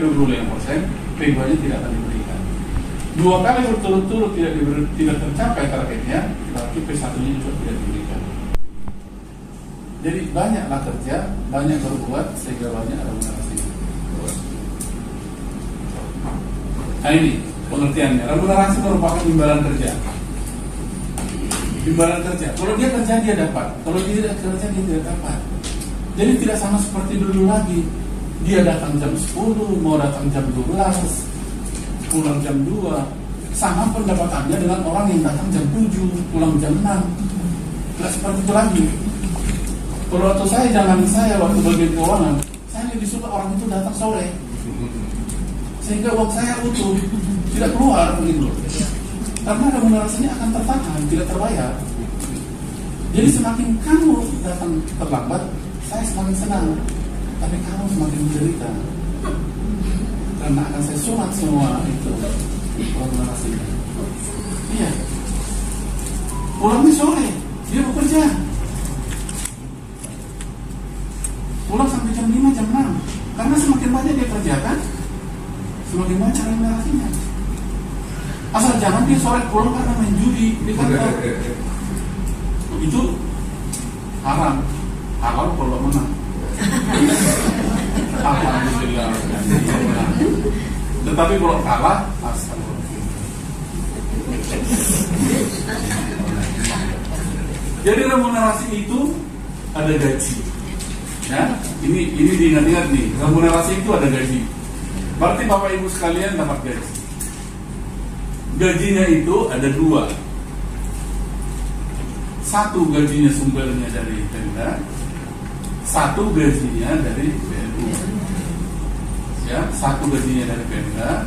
25%, P2-nya tidak akan diberikan. 2 kali berturut-turut tidak tercapai targetnya, berarti P1-nya juga tidak diberikan. Jadi banyaklah kerja, banyak berbuat, sehingga banyak remunerasi. Nah ini pengertiannya. Remunerasi merupakan imbalan kerja. Imbalan kerja. Kalau dia kerja dia dapat, kalau dia tidak kerja dia tidak dapat. Jadi tidak sama seperti dulu lagi. Dia datang jam 10, mau datang jam 12, pulang jam 2. Sama pendapatannya dengan orang yang datang jam 7, pulang jam 6. Tidak seperti itu lagi. Kalau waktu saya, zaman saya waktu bagian keuangan, saya disuruh orang itu datang sore, sehingga uang saya utuh, tidak keluar begitu. Karena remunerasinya akan tertahan, tidak terbayar. Jadi semakin kamu datang terlambat, saya semakin senang, tapi kamu semakin menderita. Karena akan saya sunat semua itu remunerasinya. Iya. Pulangnya sore, dia bekerja. Pulang sampai jam 5, jam 6. Karena semakin banyak dia kerjakan, semakin banyak remunerasinya. Asal jangan dia sore pulang karena main judi di kantor. Itu haram. Halal kalau menang. Alhamdulillah. Tetapi kalau kalah, astagfirullah. Jadi remunerasi itu ada gaji. Ya, ini diingat-ingat nih. Remunerasi itu ada gaji. Berarti Bapak Ibu sekalian dapat gaji. Gajinya itu ada 2. Satu gajinya sumbernya dari Pemda, satu gajinya dari BLU. Ya, satu gajinya dari Pemda,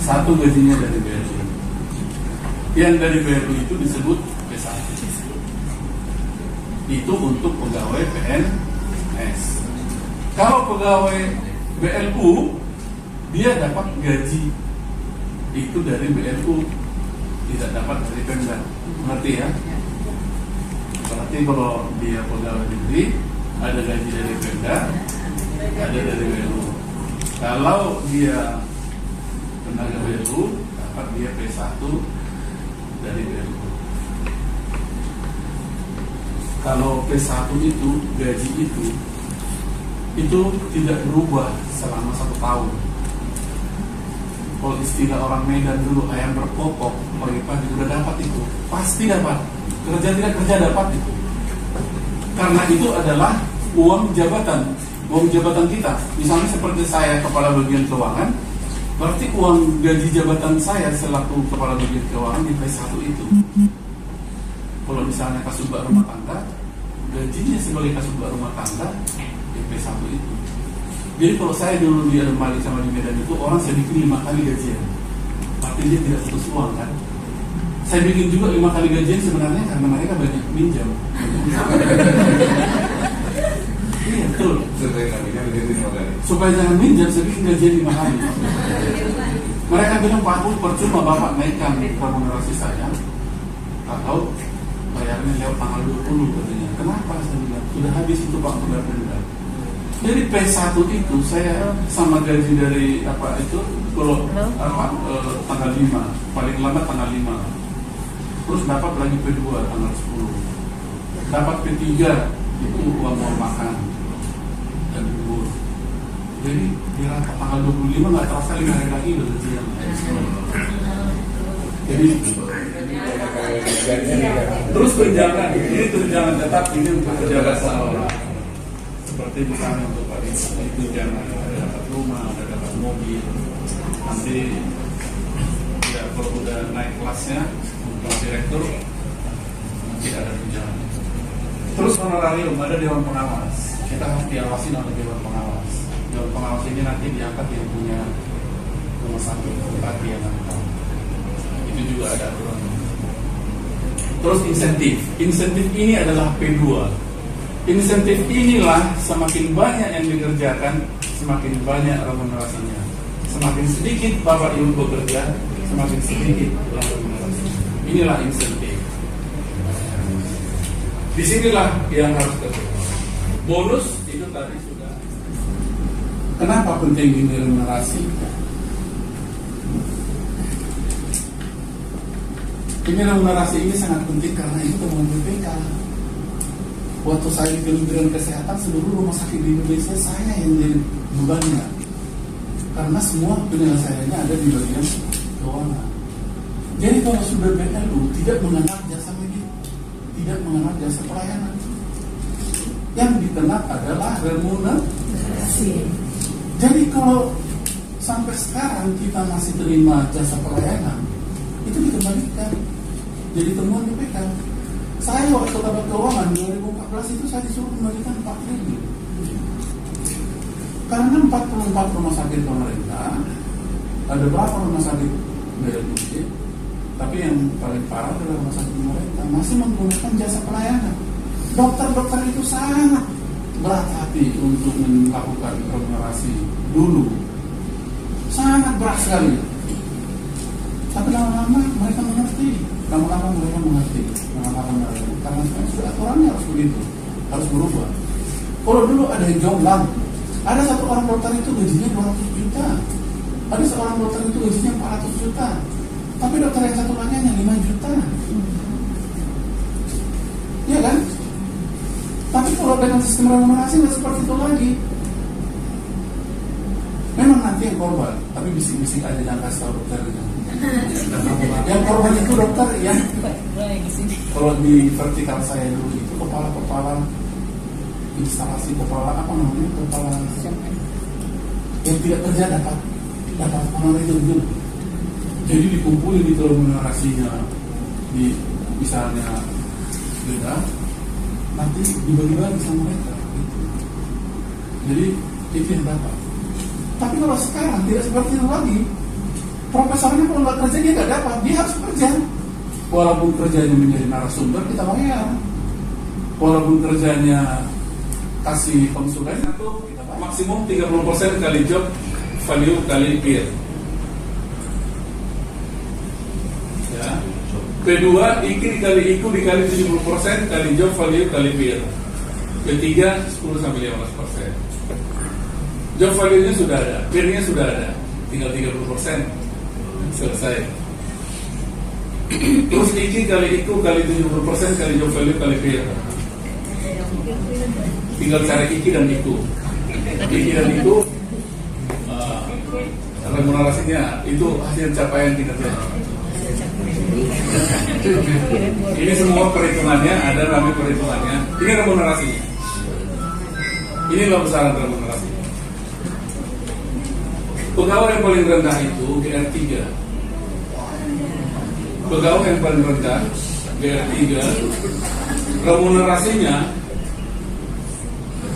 satu gajinya dari BLU. Yang dari BLU itu disebut P1. Itu untuk pegawai PNS. Kalau pegawai BLU, dia dapat gaji itu dari BLU, tidak dapat dari Pemda. Mengerti ya? Berarti kalau dia pegawai negeri, ada gaji dari Pemda, ada dari BLU. Kalau dia tenaga BLU, dapat dia P1 dari BLU. Kalau P1 itu, gaji itu tidak berubah selama 1 tahun. Kalau istilah orang Medan dulu, ayam berkokok, pagi-pagi udah dapat itu, pasti dapat. Kerja tidak kerja dapat itu. Karena itu adalah uang jabatan kita. Misalnya seperti saya kepala bagian keuangan, berarti uang gaji jabatan saya selaku kepala bagian keuangan di P1 itu. Kalau misalnya kasubag rumah tangga, gajinya sebagai kasubag rumah tangga di P1 itu. Jadi kalau saya dulu di Malik sama di Medan itu, orang saya bikin 5 kali gajian. Tapi dia tidak putus uang kan. Saya bikin juga 5 kali gajian sebenarnya karena mereka banyak minjam. Iya betul. Supaya jangan minjam, saya bikin gajian 5 kali. Mereka bilang, Pak Abu, percuma Bapak naikkan remunerasi saya, atau bayarnya lewat tanggal 20 katanya. Kenapa? Saya bilang, sudah habis itu Pak untuk bayar. Jadi P1 itu saya sama gaji dari apa itu kalau tanggal 5, paling lambat tanggal 5. Terus dapat lagi P2 tanggal 10. Dapat P3 itu uang makan dan libur. Jadi dirata tanggal 25 nggak terasa 5 hari lagi udah gajian. Jadi terus tunjangan, ini tunjangan tetap ini untuk pejabat sekolah. Seperti misalnya untuk itu jangan ada dapat rumah, ada dapat mobil. Nanti tidak kalau udah naik kelasnya untuk direktur tidak ada tunjangan. Terus honorarium ada dewan pengawas. Kita harus diawasi oleh dewan pengawas. Dewan pengawas ini nanti diangkat yang punya nomor 1 bupati yang angkat. Itu juga ada aturan. Terus insentif ini adalah P2. Insentif inilah semakin banyak yang dikerjakan, semakin banyak remunerasinya. Semakin sedikit Bapak Ibu bekerja, semakin sedikit remunerasinya. Inilah insentif. Disinilah yang harus terjadi. Bonus itu tadi sudah. Kenapa penting ini remunerasi? Ini remunerasi ini sangat penting karena itu temuan BPK. Waktu saya di Kementerian Kesehatan, seluruh rumah sakit di Indonesia saya yang jadi bebannya, karena semua penyelesaiannya ada di bagian keuangan. Jadi kalau sudah BLU tidak mengenal jasa medis, tidak mengenal jasa pelayanan, yang ditenat adalah remunerasi. Jadi kalau sampai sekarang kita masih terima jasa pelayanan, itu dikembalikan jadi temuan BPK. Saya waktu dapat keuangan 2014 itu saya disuruh kembalikan 4 triliun. Karena 44 rumah sakit pemerintah, ada berapa rumah sakit BLU, tapi yang paling parah adalah rumah sakit pemerintah masih menggunakan jasa pelayanan. Dokter-dokter itu sangat berat hati untuk melakukan remunerasi dulu, sangat berat sekali. Tapi lama-lama mereka mengerti, karena sekarang sudah aturannya harus begitu, harus berubah. Kalau dulu ada yang jomblang, ada satu orang dokter itu gajinya 200 juta, ada seorang dokter itu gajinya 400 juta, tapi dokter yang satu lagi hanya 5 juta. Iya kan? Tapi kalau dengan sistem remunerasi nggak seperti itu lagi. Memang nanti yang korban, tapi bisik-bisik aja, jangan kasih tahu dokter. Yang korban itu dokter yang kalau di vertikal saya dulu itu kepala instalasi, kepala apa namanya, kepala yang tidak kerja dapat honorer dulu. Jadi dikumpulin di remunerasinya di misalnya beda, nanti dibagi-bagi sama mereka gitu. Jadi itu yang dapat. Tapi kalau sekarang tidak seperti itu lagi. Profesornya kalau nggak kerja dia nggak dapat, dia harus kerja. Walaupun kerjanya menjadi narasumber kita bayar, walaupun kerjanya kasih konsulen itu maksimum 30% kali job value kali peer. Ya. Kedua, IKI dikali IKU dikali 70% kali job value kali peer. Ketiga 10-15%. Job value-nya sudah ada, peer-nya sudah ada, tinggal 30%. Selesai. Terus IKI kali IKU kali 70% kali job value kali peer. Tinggal cari IKI dan IKU. IKI dan IKU remunerasinya itu hasil capaian kinerja. Ini semua perhitungannya ada, namanya perhitungannya. Ini remunerasinya. Inilah besaran remunerasi. Pegawai yang paling rendah itu GR3. Pegawai yang paling rendah GR3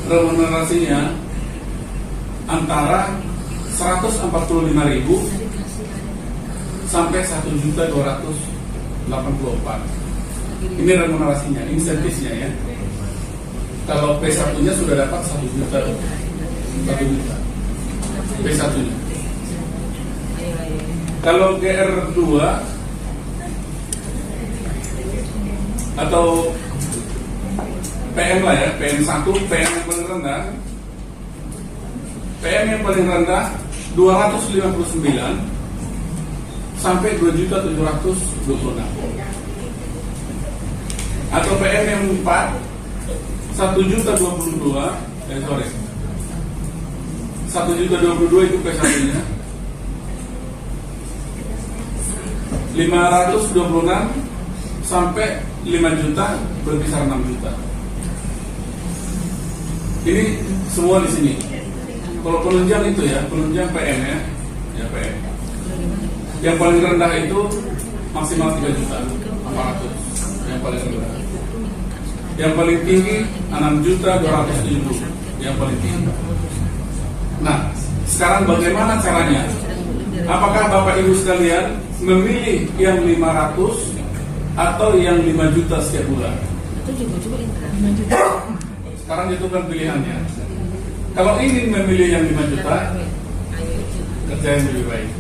remunerasinya antara 145.000 sampai 1.284. Ini remunerasinya, insentifnya ya. Kalau P1-nya sudah dapat 1 juta. P1-nya. Kalau GR2 atau PM lah ya, PM1, PM yang paling rendah, PM yang paling rendah 259 sampai 2.726. Atau PM yang 4 1.022, 1.022 itu P1-nya 526 sampai 5 juta, berkisar 6 juta. Ini semua di sini. Kalau penunjang itu ya, penunjang PM ya PM. Yang paling rendah itu maksimal 3 juta 400, yang paling rendah. Yang paling tinggi 6 juta 270, yang paling tinggi. Nah, sekarang bagaimana caranya? Apakah Bapak Ibu sekalian memilih yang 500 atau yang 5 juta setiap bulan? Sekarang itu kan pilihannya. Kalau ingin memilih yang 5 juta, kerja yang lebih baik,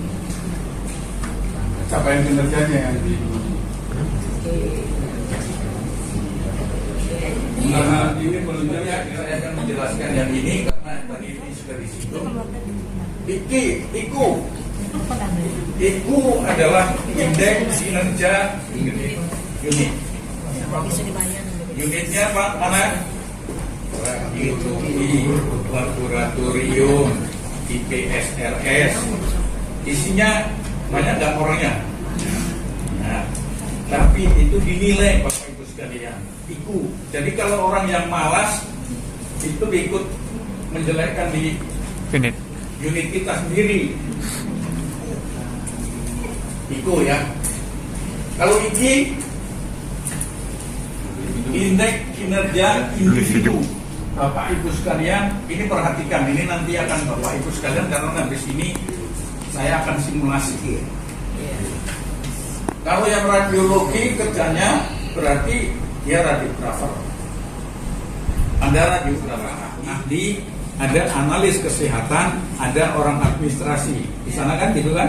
capaian kinerjanya yang lebih. Nah, ini penunjuknya saya akan menjelaskan yang ini karena tadi ini sudah disinggung. IKU adalah indeks kinerja unit. Unitnya Pak mana? Radiologi laboratorium IPSRS. Isinya banyak nggak orangnya? Nah, tapi itu dinilai Bapak Ibu sekalian. IKU. Jadi kalau orang yang malas itu ikut menjelekkan di unit kita sendiri. IKU ya. Kalau IKI, indeks kinerja individu. Bapak Ibu sekalian, ini perhatikan, ini nanti akan Bapak Ibu sekalian karena habis ini saya akan simulasi. Kalau yang radiologi kerjanya berarti dia radiografer. Ada radiografer ahli, ada analis kesehatan, ada orang administrasi. Di sana kan gitu kan?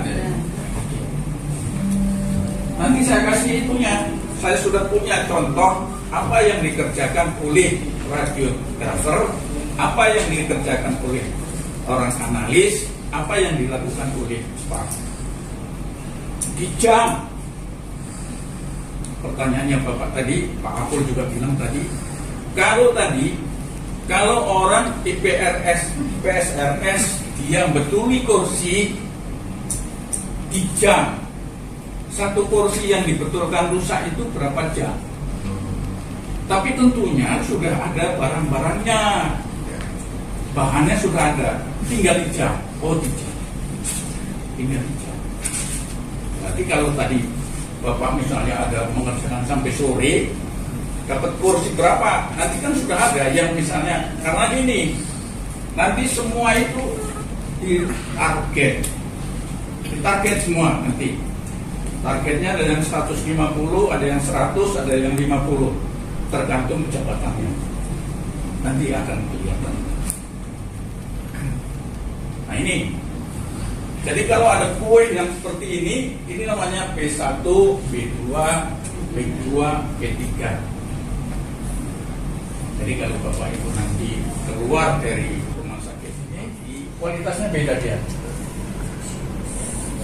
Nanti saya kasih itunya. Saya sudah punya contoh apa yang dikerjakan oleh radiografer, apa yang dikerjakan oleh orang analis, apa yang dilakukan oleh staff. Di jam. Pertanyaannya Bapak tadi, Pak Kapol juga bilang tadi, kalau orang PSRS dia betuli kursi di jam, satu kursi yang dibetulkan rusak itu berapa jam? Tapi tentunya sudah ada barang-barangnya, bahannya sudah ada, tinggal di jam. Oh, di jam, tinggal di jam. Berarti kalau tadi Bapak misalnya ada mengerjakan sampai sore, dapat kursi berapa? Nanti kan sudah ada yang misalnya, karena gini, nanti semua itu ditarget semua nanti. Targetnya ada yang 150, ada yang 100, ada yang 50, tergantung jabatannya. Nanti akan kelihatan. Nah ini. Jadi kalau ada kue yang seperti ini namanya P1, B2, B2, B3. Jadi kalau Bapak Ibu nanti keluar dari rumah sakit ini, kualitasnya beda dia.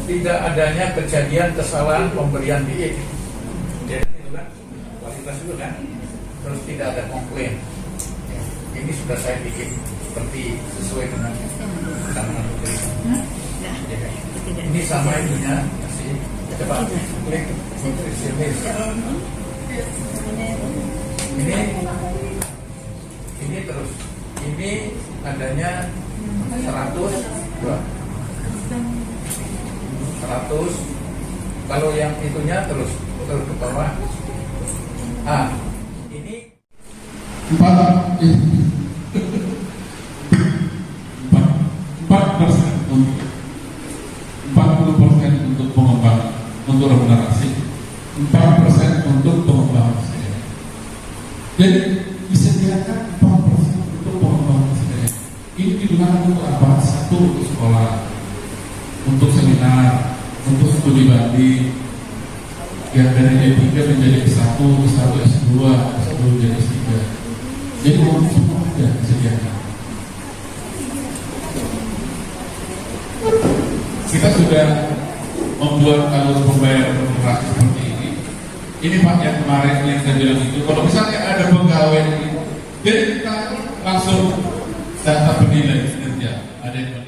Tidak adanya kejadian kesalahan pemberian bilik. Jadi itu kan, kualitas itu kan. Terus tidak ada komplain. Ini sudah saya bikin seperti sesuai dengan tulisan. Ini sama ininya, coba klik nutrisionis. Ini terus, ini adanya 100. Kalau yang itunya terus ke bawah. Ini 40% untuk pengembang untuk remunerasi, 4% untuk pengembang SDM. Jadi disediakan 4% untuk pengembang SDM. Ini digunakan untuk apa? Satu, untuk sekolah, untuk seminar, untuk studi banding, yang dari D3 menjadi S1, S1 S2, S2 menjadi S3. Jadi semua ada disediakan. Kita sudah membuat alur pembayaran remunerasi seperti ini. Ini Pak yang kemarin yang saya bilang itu, kalau misalnya ada pegawai ini, jadi kita langsung data penilai kinerja, ada yang